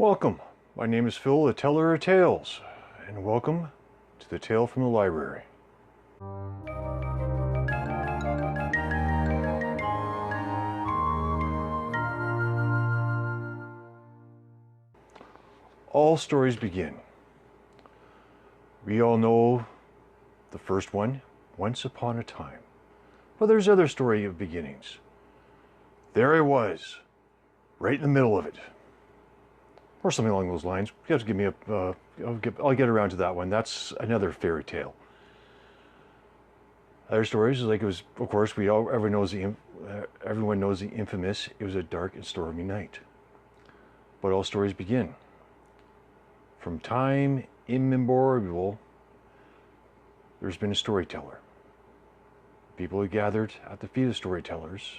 Welcome. My name is Phil, the Teller of Tales, and welcome to the Tale from the Library. All stories begin. We all know the first one, once upon a time. But there's other story of beginnings. There I was, right in the middle of it. Or something along those lines. You have to give me a, I'll get around to that one. That's another fairy tale. Other stories is like it was, of course, everyone knows the infamous, it was a dark and stormy night. But all stories begin. From time immemorial, there's been a storyteller. People have gathered at the feet of storytellers,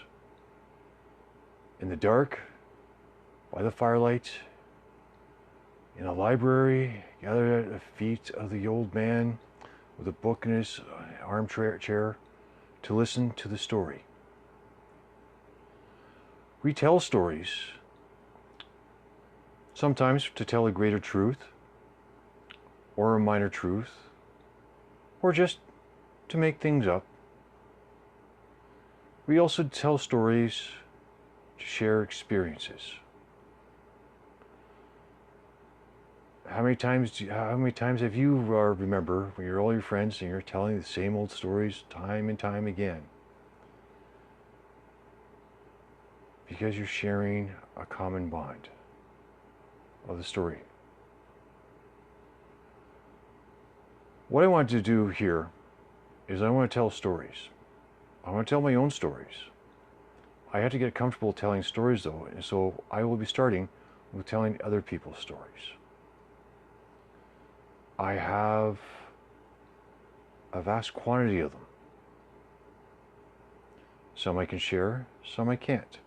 in the dark, by the firelight, in a library, gathered at the feet of the old man with a book in his armchair to listen to the story. We tell stories, sometimes to tell a greater truth, or a minor truth, or just to make things up. We also tell stories to share experiences. How many times have you remember when you're all your friends and you're telling the same old stories time and time again? Because you're sharing a common bond of the story. What I want to do here is I want to tell stories. I want to tell my own stories. I have to get comfortable telling stories though, and so I will be starting with telling other people's stories. I have a vast quantity of them. Some I can share, some I can't.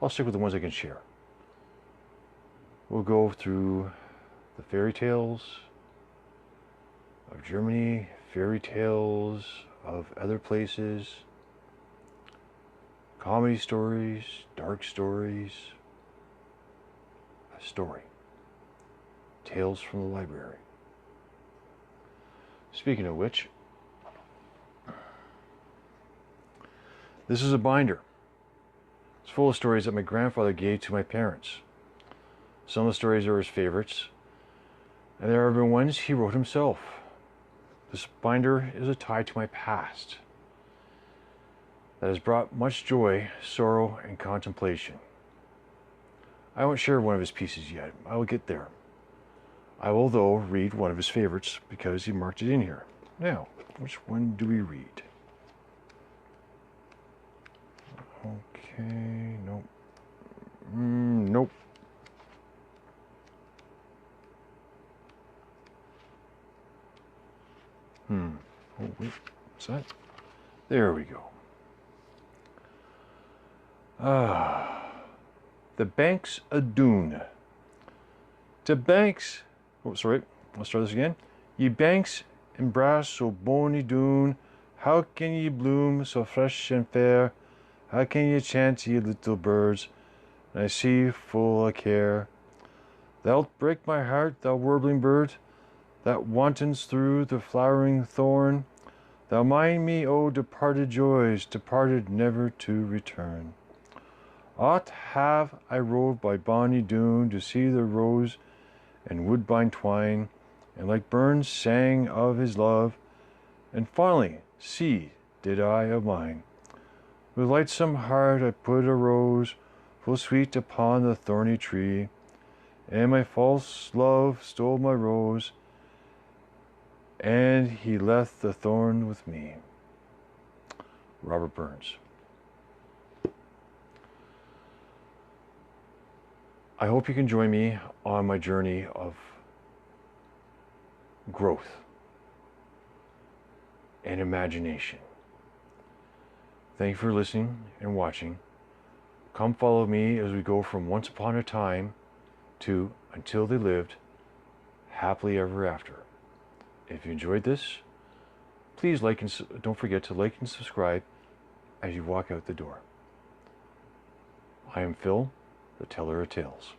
I'll stick with the ones I can share. We'll go through the fairy tales of Germany, fairy tales of other places, comedy stories, dark stories, a story. Tales from the Library. Speaking of which, this is a binder. It's full of stories that my grandfather gave to my parents. Some of the stories are his favorites, and there have been ones he wrote himself. This binder is a tie to my past that has brought much joy, sorrow, and contemplation. I won't share one of his pieces yet. I will get there. I will, though, read one of his favorites because he marked it in here. Now, which one do we read? Okay, nope. Nope. Oh, wait, what's that? There we go. The Banks of Doon. The banks... Oh, sorry, let's try this again. Ye banks embrace so bonny Doon, how can ye bloom so fresh and fair? How can ye chant, ye little birds, and I see full of care? Thou'lt break my heart, thou warbling bird, that wantons through the flowering thorn. Thou mind me, O departed joys, departed never to return. Oft have I roved by bonny Doon to see the rose and woodbine twine, and like Burns sang of his love, and fondly see did I of mine. With lightsome heart I put a rose full sweet upon the thorny tree, and my false love stole my rose, and he left the thorn with me. Robert Burns. I hope you can join me on my journey of growth and imagination. Thank you for listening and watching. Come follow me as we go from once upon a time to until they lived happily ever after. If you enjoyed this, please don't forget to like and subscribe as you walk out the door. I am Phil, the teller of tales.